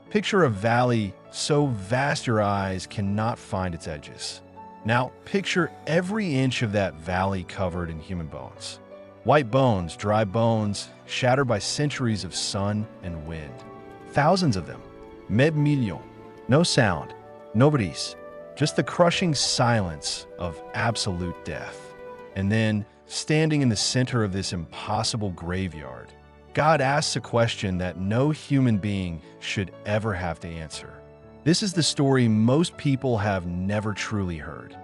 Picture a valley so vast your eyes cannot find its edges. Now, picture every inch of that valley covered in human bones. White bones, dry bones, shattered by centuries of sun and wind. Thousands of them. Med million. No sound. No brise. Just the crushing silence of absolute death. And then, standing in the center of this impossible graveyard, God asks a question that no human being should ever have to answer. This is the story most people have never truly heard.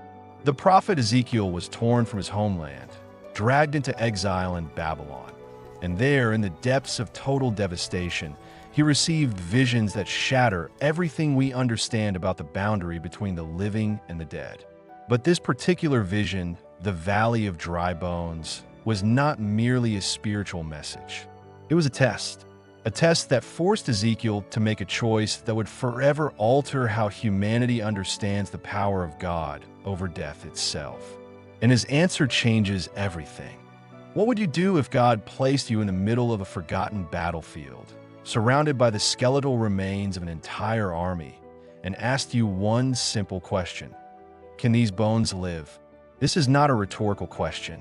The prophet Ezekiel was torn from his homeland, dragged into exile in Babylon, and there, in the depths of total devastation, he received visions that shatter everything we understand about the boundary between the living and the dead. But this particular vision, the Valley of Dry Bones, was not merely a spiritual message. It was a test that forced Ezekiel to make a choice that would forever alter how humanity understands the power of God over death itself. And his answer changes everything. What would you do if God placed you in the middle of a forgotten battlefield, surrounded by the skeletal remains of an entire army, and asked you one simple question? Can these bones live? This is not a rhetorical question.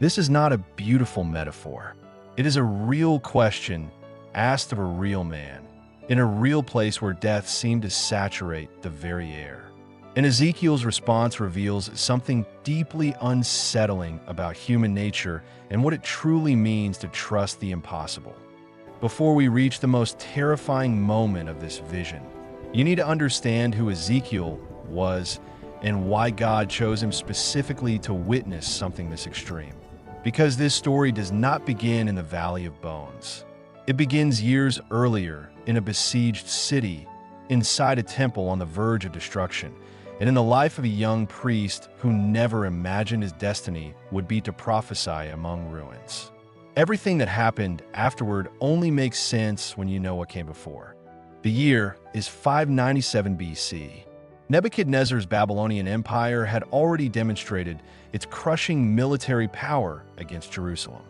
This is not a beautiful metaphor. It is a real question asked of a real man, in a real place where death seemed to saturate the very air. And Ezekiel's response reveals something deeply unsettling about human nature and what it truly means to trust the impossible. Before we reach the most terrifying moment of this vision, you need to understand who Ezekiel was and why God chose him specifically to witness something this extreme. Because this story does not begin in the Valley of Bones. It begins years earlier in a besieged city, inside a temple on the verge of destruction, and in the life of a young priest who never imagined his destiny would be to prophesy among ruins. Everything that happened afterward only makes sense when you know what came before. The year is 597 BC. Nebuchadnezzar's Babylonian Empire had already demonstrated its crushing military power against Jerusalem.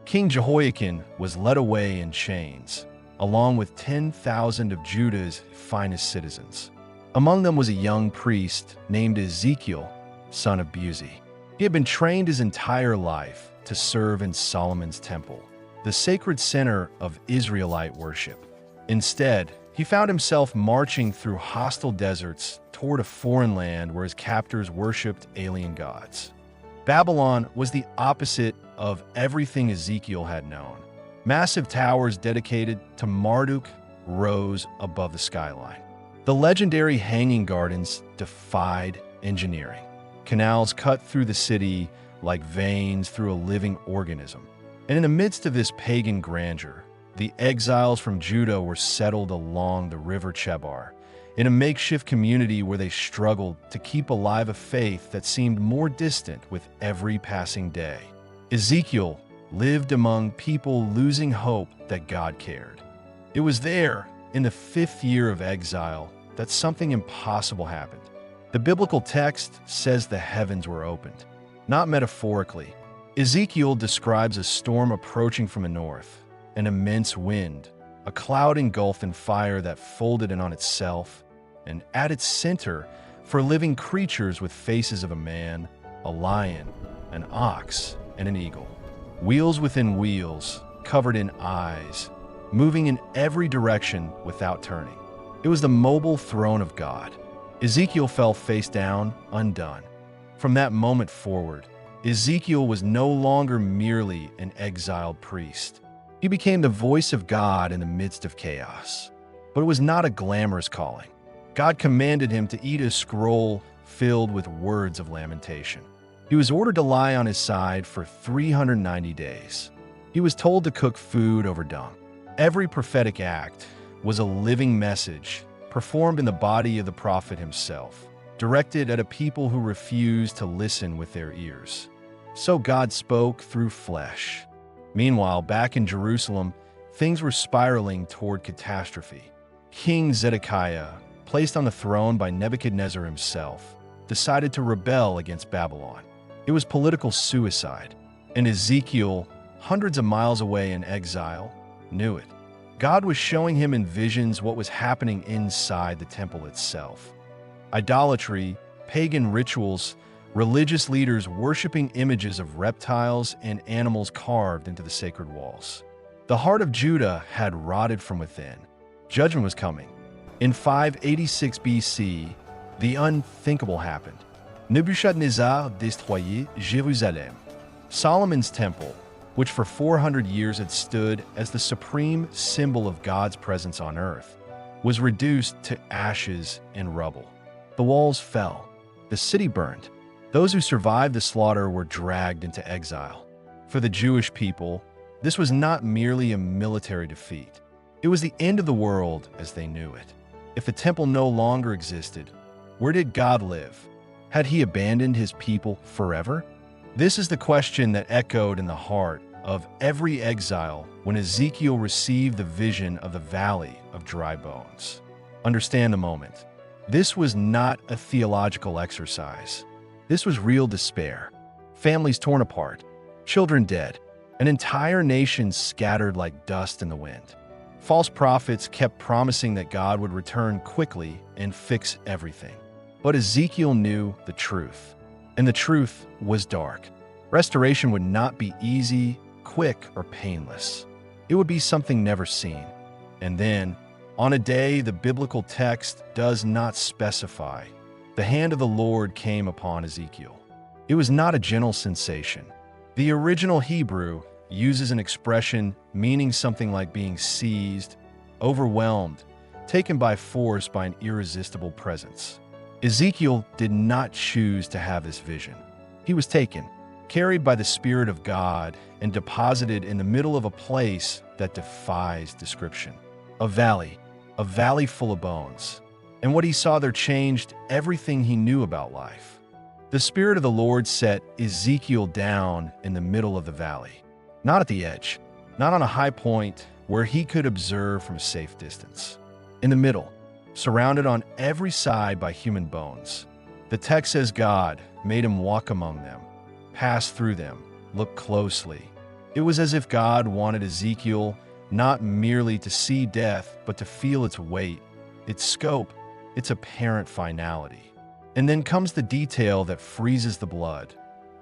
King Jehoiakim was led away in chains, along with 10,000 of Judah's finest citizens. Among them was a young priest named Ezekiel, son of Buzi. He had been trained his entire life to serve in Solomon's temple, the sacred center of Israelite worship. Instead, he found himself marching through hostile deserts toward a foreign land where his captors worshipped alien gods. Babylon was the opposite of everything Ezekiel had known. Massive towers dedicated to Marduk rose above the skyline. The legendary hanging gardens defied engineering. Canals cut through the city like veins through a living organism. And in the midst of this pagan grandeur, the exiles from Judah were settled along the River Chebar, in a makeshift community where they struggled to keep alive a faith that seemed more distant with every passing day. Ezekiel lived among people losing hope that God cared. It was there, in the 5th year of exile, that something impossible happened. The biblical text says the heavens were opened, not metaphorically. Ezekiel describes a storm approaching from the north, an immense wind, a cloud engulfed in fire that folded in on itself, and at its center, for living creatures with faces of a man, a lion, an ox, and an eagle. Wheels within wheels, covered in eyes, moving in every direction without turning. It was the mobile throne of God. Ezekiel fell face down, undone. From that moment forward, Ezekiel was no longer merely an exiled priest. He became the voice of God in the midst of chaos. But it was not a glamorous calling. God commanded him to eat a scroll filled with words of lamentation. He was ordered to lie on his side for 390 days. He was told to cook food over dung. Every prophetic act was a living message performed in the body of the prophet himself, directed at a people who refused to listen with their ears. So God spoke through flesh. Meanwhile, back in Jerusalem, things were spiraling toward catastrophe. King Zedekiah, placed on the throne by Nebuchadnezzar himself, decided to rebel against Babylon. It was political suicide, and Ezekiel, hundreds of miles away in exile, knew it. God was showing him in visions what was happening inside the temple itself. Idolatry, pagan rituals, religious leaders worshiping images of reptiles and animals carved into the sacred walls. The heart of Judah had rotted from within. Judgment was coming. In 586 BC, the unthinkable happened. Nebuchadnezzar destroyed Jerusalem. Solomon's temple, which for 400 years had stood as the supreme symbol of God's presence on earth, was reduced to ashes and rubble. The walls fell. The city burned. Those who survived the slaughter were dragged into exile. For the Jewish people, this was not merely a military defeat. It was the end of the world as they knew it. If the temple no longer existed, where did God live? Had he abandoned his people forever? This is the question that echoed in the heart of every exile when Ezekiel received the vision of the valley of dry bones. Understand the moment. This was not a theological exercise. This was real despair. Families torn apart, children dead, an entire nation scattered like dust in the wind. False prophets kept promising that God would return quickly and fix everything. But Ezekiel knew the truth, and the truth was dark. Restoration would not be easy, quick, or painless. It would be something never seen. And then, on a day the biblical text does not specify, the hand of the Lord came upon Ezekiel. It was not a gentle sensation. The original Hebrew uses an expression meaning something like being seized, overwhelmed, taken by force by an irresistible presence. Ezekiel did not choose to have this vision. He was taken, carried by the Spirit of God, and deposited in the middle of a place that defies description. A valley full of bones. And what he saw there changed everything he knew about life. The Spirit of the Lord set Ezekiel down in the middle of the valley. Not at the edge, not on a high point where he could observe from a safe distance. In the middle, surrounded on every side by human bones. The text says God made him walk among them, pass through them, look closely. It was as if God wanted Ezekiel not merely to see death, but to feel its weight, its scope, its apparent finality. And then comes the detail that freezes the blood.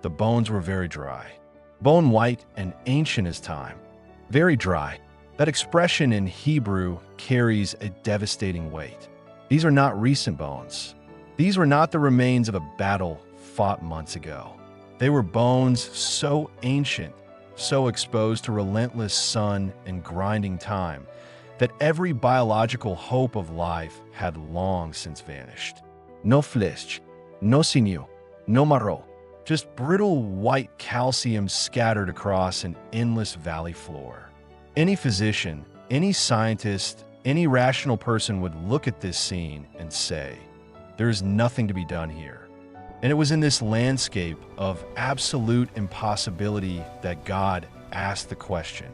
The bones were very dry. Bone white and ancient as time. Very dry. That expression in Hebrew carries a devastating weight. These are not recent bones. These were not the remains of a battle fought months ago. They were bones so ancient, so exposed to relentless sun and grinding time, that every biological hope of life had long since vanished. No flesh, no sinew, no marrow, just brittle white calcium scattered across an endless valley floor. Any physician, any scientist, any rational person would look at this scene and say, there is nothing to be done here. And it was in this landscape of absolute impossibility that God asked the question,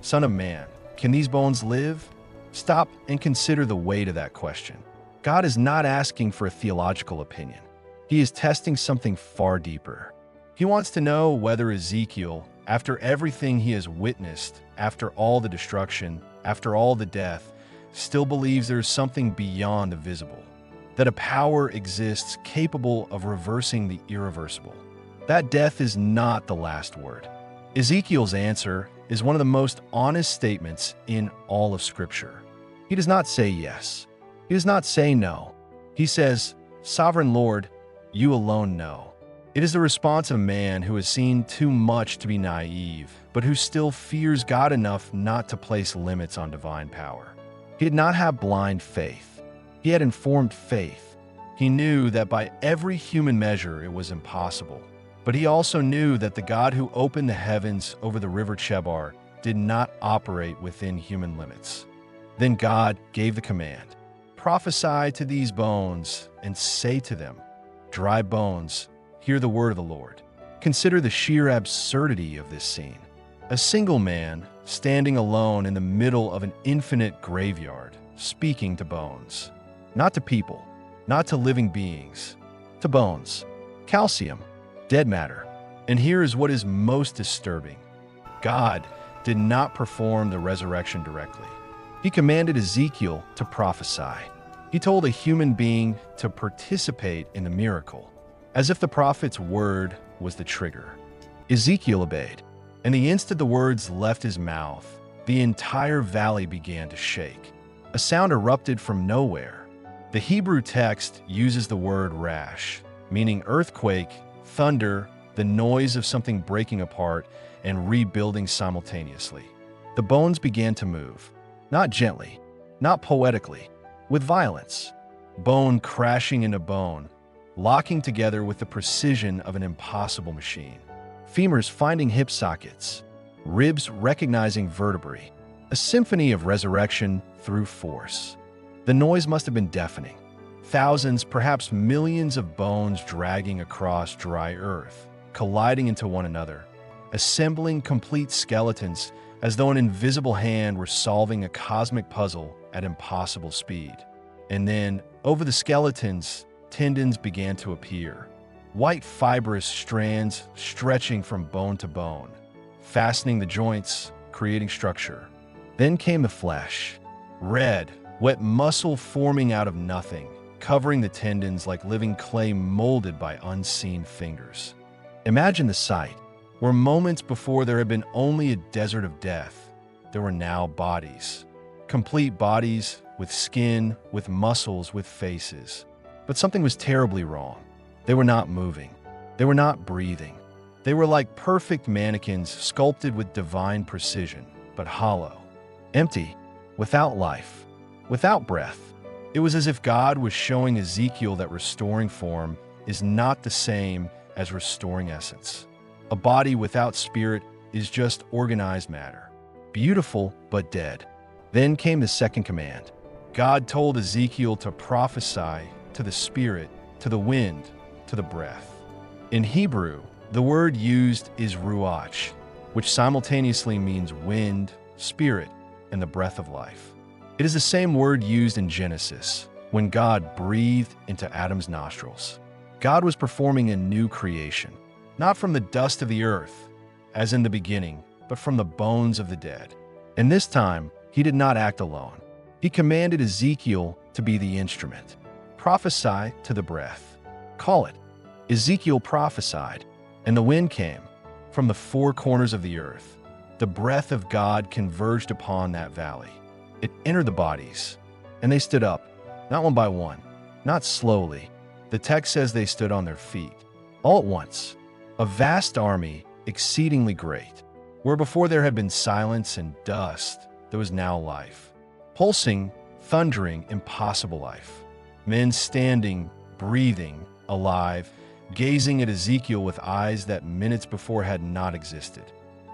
Son of man, can these bones live? Stop and consider the weight of that question. God is not asking for a theological opinion. He is testing something far deeper. He wants to know whether Ezekiel, after everything he has witnessed, after all the destruction, after all the death, still believes there is something beyond the visible, that a power exists capable of reversing the irreversible. That death is not the last word. Ezekiel's answer is one of the most honest statements in all of Scripture. He does not say yes. He does not say no. He says, Sovereign Lord, you alone know. It is the response of a man who has seen too much to be naive, but who still fears God enough not to place limits on divine power. He did not have blind faith. He had informed faith. He knew that by every human measure it was impossible. But he also knew that the God who opened the heavens over the River Chebar did not operate within human limits. Then God gave the command, Prophesy to these bones and say to them, Dry bones, hear the word of the Lord. Consider the sheer absurdity of this scene. A single man standing alone in the middle of an infinite graveyard, speaking to bones. Not to people, not to living beings, to bones, calcium, dead matter. And here is what is most disturbing. God did not perform the resurrection directly. He commanded Ezekiel to prophesy. He told a human being to participate in the miracle, as if the prophet's word was the trigger. Ezekiel obeyed, and the instant the words left his mouth, the entire valley began to shake. A sound erupted from nowhere. The Hebrew text uses the word rash, meaning earthquake, thunder, the noise of something breaking apart and rebuilding simultaneously. The bones began to move, not gently, not poetically, with violence. Bone crashing into bone, locking together with the precision of an impossible machine. Femurs finding hip sockets, ribs recognizing vertebrae, a symphony of resurrection through force. The noise must have been deafening. Thousands, perhaps millions of bones dragging across dry earth, colliding into one another, assembling complete skeletons as though an invisible hand were solving a cosmic puzzle at impossible speed. And then, over the skeletons, tendons began to appear. White fibrous strands stretching from bone to bone, fastening the joints, creating structure. Then came the flesh, red, wet muscle forming out of nothing, covering the tendons like living clay molded by unseen fingers. Imagine the sight, where moments before there had been only a desert of death, there were now bodies. Complete bodies, with skin, with muscles, with faces. But something was terribly wrong. They were not moving. They were not breathing. They were like perfect mannequins sculpted with divine precision, but hollow, empty, without life, without breath. It was as if God was showing Ezekiel that restoring form is not the same as restoring essence. A body without spirit is just organized matter, beautiful but dead. Then came the second command. God told Ezekiel to prophesy to the spirit, to the wind, to the breath. In Hebrew, the word used is ruach, which simultaneously means wind, spirit, and the breath of life. It is the same word used in Genesis, when God breathed into Adam's nostrils. God was performing a new creation, not from the dust of the earth, as in the beginning, but from the bones of the dead. And this time, he did not act alone. He commanded Ezekiel to be the instrument. Prophesy to the breath. Call it. Ezekiel prophesied, and the wind came from the four corners of the earth. The breath of God converged upon that valley. It entered the bodies, and they stood up, not one by one, not slowly. The text says they stood on their feet. All at once, a vast army, exceedingly great. Where before there had been silence and dust, there was now life. Pulsing, thundering, impossible life. Men standing, breathing, alive, gazing at Ezekiel with eyes that minutes before had not existed.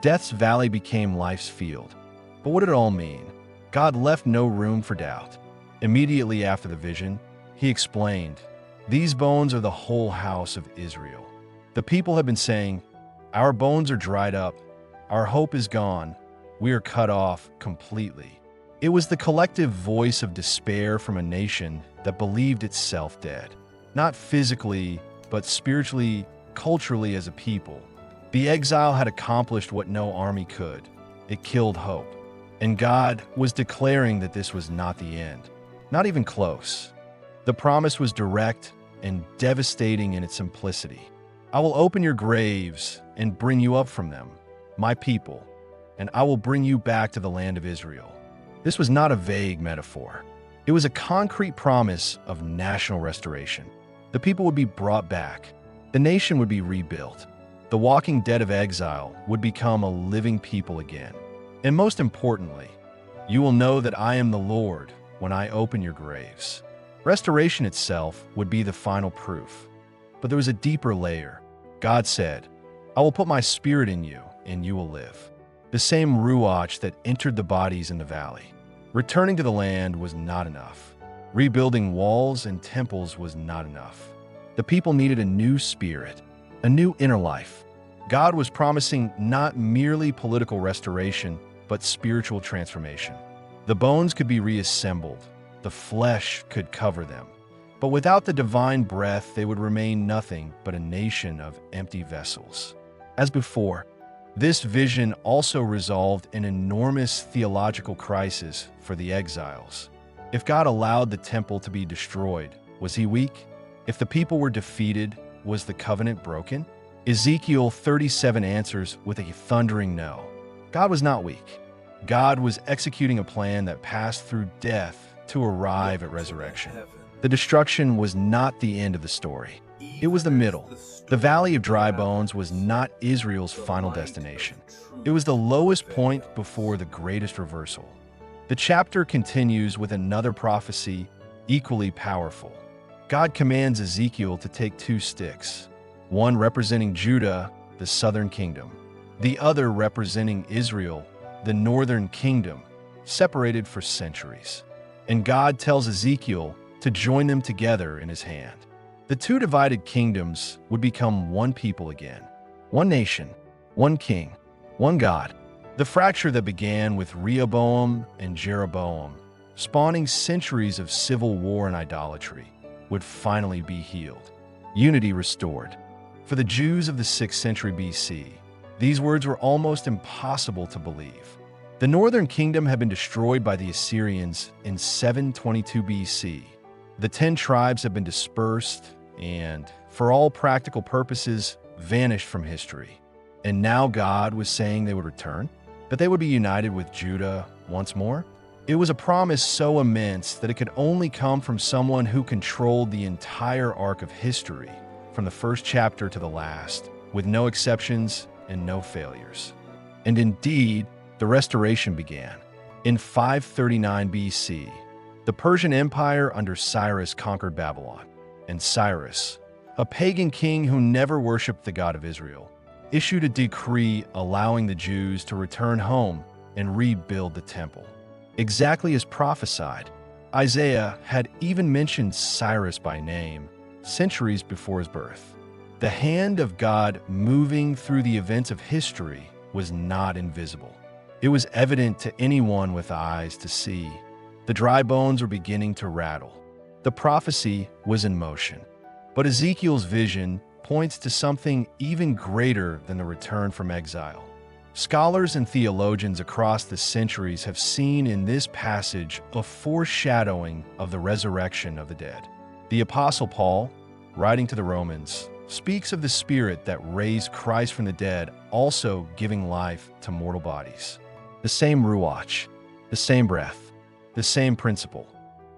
Death's valley became life's field. But what did it all mean? God left no room for doubt. Immediately after the vision, he explained, "These bones are the whole house of Israel." The people had been saying, "Our bones are dried up. Our hope is gone. We are cut off completely." It was the collective voice of despair from a nation that believed itself dead. Not physically, but spiritually, culturally as a people. The exile had accomplished what no army could. It killed hope. And God was declaring that this was not the end. Not even close. The promise was direct and devastating in its simplicity. "I will open your graves and bring you up from them, my people, and I will bring you back to the land of Israel." This was not a vague metaphor. It was a concrete promise of national restoration. The people would be brought back. The nation would be rebuilt. The walking dead of exile would become a living people again. And most importantly, you will know that I am the Lord when I open your graves. Restoration itself would be the final proof. But there was a deeper layer. God said, "I will put my spirit in you, and you will live." The same ruach that entered the bodies in the valley. Returning to the land was not enough. Rebuilding walls and temples was not enough. The people needed a new spirit, a new inner life. God was promising not merely political restoration, but spiritual transformation. The bones could be reassembled. The flesh could cover them. But without the divine breath, they would remain nothing but a nation of empty vessels. As before, This vision also resolved an enormous theological crisis for the exiles. If God allowed the temple to be destroyed, was he weak? If the people were defeated, was the covenant broken? Ezekiel 37 answers with a thundering no. God was not weak. God was executing a plan that passed through death to arrive at resurrection. The destruction was not the end of the story. It was the middle. The Valley of Dry Bones was not Israel's final destination. It was the lowest point before the greatest reversal. The chapter continues with another prophecy equally powerful. God commands Ezekiel to take two sticks, one representing Judah, the southern kingdom, the other representing Israel, the northern kingdom, separated for centuries. And God tells Ezekiel to join them together in his hand. The two divided kingdoms would become one people again, one nation, one king, one God. The fracture that began with Rehoboam and Jeroboam, spawning centuries of civil war and idolatry, would finally be healed, unity restored. For the Jews of the 6th century BC, these words were almost impossible to believe. The northern kingdom had been destroyed by the Assyrians in 722 BC. The 10 tribes had been dispersed and, for all practical purposes, vanished from history. And now God was saying they would return, that they would be united with Judah once more. It was a promise so immense that it could only come from someone who controlled the entire arc of history, from the first chapter to the last, with no exceptions and no failures. And indeed, the restoration began. In 539 BC, the Persian Empire under Cyrus conquered Babylon. And Cyrus, a pagan king who never worshipped the God of Israel, issued a decree allowing the Jews to return home and rebuild the temple. Exactly as prophesied, Isaiah had even mentioned Cyrus by name centuries before his birth. The hand of God moving through the events of history was not invisible. It was evident to anyone with eyes to see. The dry bones were beginning to rattle. The prophecy was in motion. But Ezekiel's vision points to something even greater than the return from exile. Scholars and theologians across the centuries have seen in this passage a foreshadowing of the resurrection of the dead. The Apostle Paul, writing to the Romans, speaks of the Spirit that raised Christ from the dead, also giving life to mortal bodies. The same ruach, the same breath, the same principle.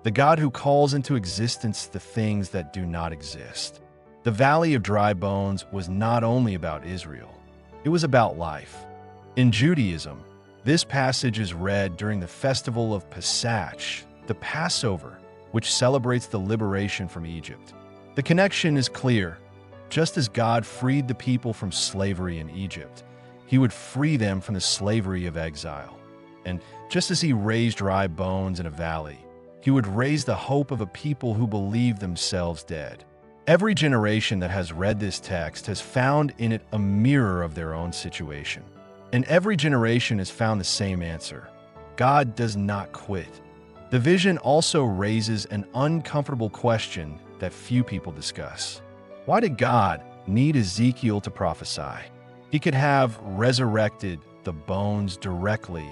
The God who calls into existence the things that do not exist. The Valley of Dry Bones was not only about Israel, it was about life. In Judaism, this passage is read during the festival of Pesach, the Passover, which celebrates the liberation from Egypt. The connection is clear. Just as God freed the people from slavery in Egypt, he would free them from the slavery of exile. And just as he raised dry bones in a valley, he would raise the hope of a people who believe themselves dead. Every generation that has read this text has found in it a mirror of their own situation. And every generation has found the same answer. God does not quit. The vision also raises an uncomfortable question that few people discuss. Why did God need Ezekiel to prophesy? He could have resurrected the bones directly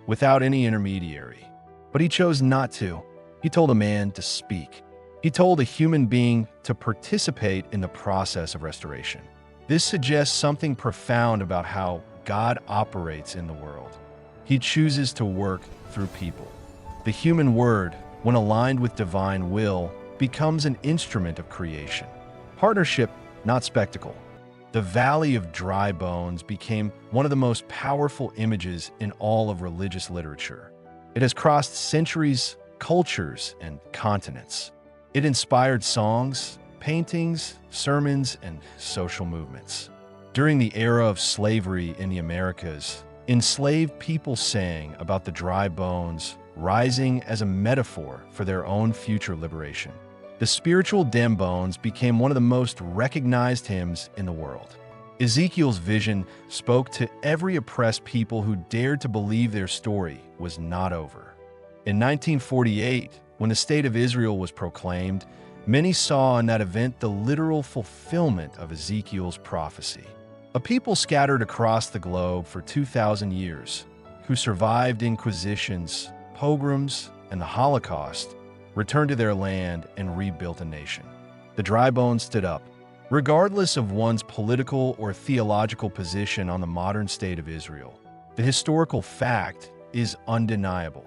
without any intermediary. But he chose not to. He told a man to speak. He told a human being to participate in the process of restoration. This suggests something profound about how God operates in the world. He chooses to work through people. The human word, when aligned with divine will, becomes an instrument of creation. Partnership, not spectacle. The Valley of Dry Bones became one of the most powerful images in all of religious literature. It has crossed centuries, cultures, and continents. It inspired songs, paintings, sermons, and social movements. During the era of slavery in the Americas, enslaved people sang about the dry bones rising as a metaphor for their own future liberation. The spiritual Dem Bones became one of the most recognized hymns in the world. Ezekiel's vision spoke to every oppressed people who dared to believe their story was not over. In 1948, when the State of Israel was proclaimed, many saw in that event the literal fulfillment of Ezekiel's prophecy. A people scattered across the globe for 2,000 years, who survived inquisitions, pogroms, and the Holocaust, returned to their land and rebuilt a nation. The dry bones stood up, regardless of one's political or theological position on the modern state of Israel. The historical fact is undeniable.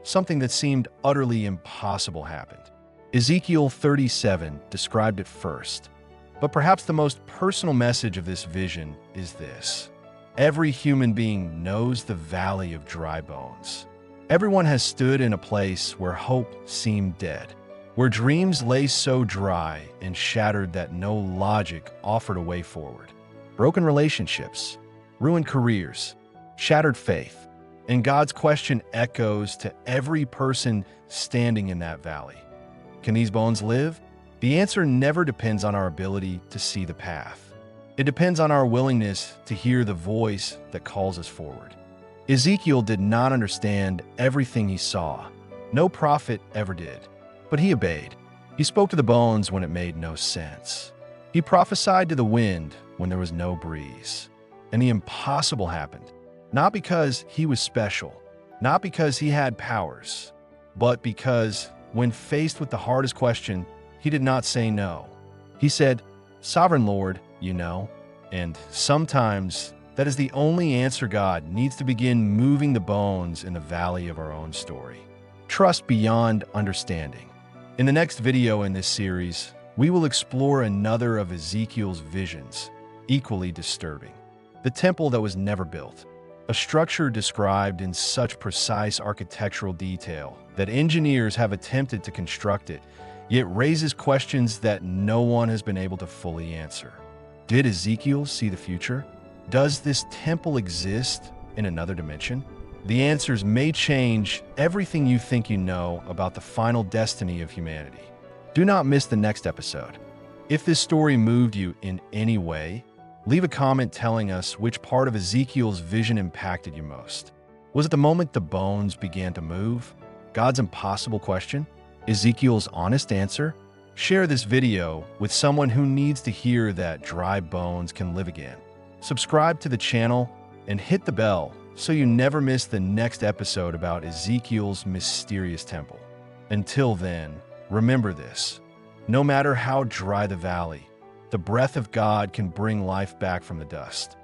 Something that seemed utterly impossible happened. Ezekiel 37 described it first. But perhaps the most personal message of this vision is this: every human being knows the valley of dry bones. Everyone has stood in a place where hope seemed dead, where dreams lay so dry and shattered that no logic offered a way forward. Broken relationships, ruined careers, shattered faith, and God's question echoes to every person standing in that valley. Can these bones live? The answer never depends on our ability to see the path. It depends on our willingness to hear the voice that calls us forward. Ezekiel did not understand everything he saw. No prophet ever did. But he obeyed. He spoke to the bones when it made no sense. He prophesied to the wind when there was no breeze. And the impossible happened, not because he was special, not because he had powers, but because when faced with the hardest question, he did not say no. He said, "Sovereign Lord, you know." And sometimes that is the only answer God needs to begin moving the bones in the valley of our own story. Trust beyond understanding. In the next video in this series, we will explore another of Ezekiel's visions, equally disturbing. The temple that was never built. A structure described in such precise architectural detail that engineers have attempted to construct it, yet raises questions that no one has been able to fully answer. Did Ezekiel see the future? Does this temple exist in another dimension? The answers may change everything you think you know about the final destiny of humanity. Do not miss the next episode. If this story moved you in any way, leave a comment telling us which part of Ezekiel's vision impacted you most. Was it the moment the bones began to move? God's impossible question? Ezekiel's honest answer? Share this video with someone who needs to hear that dry bones can live again. Subscribe to the channel and hit the bell so you never miss the next episode about Ezekiel's mysterious temple. Until then, remember this: no matter how dry the valley, the breath of God can bring life back from the dust.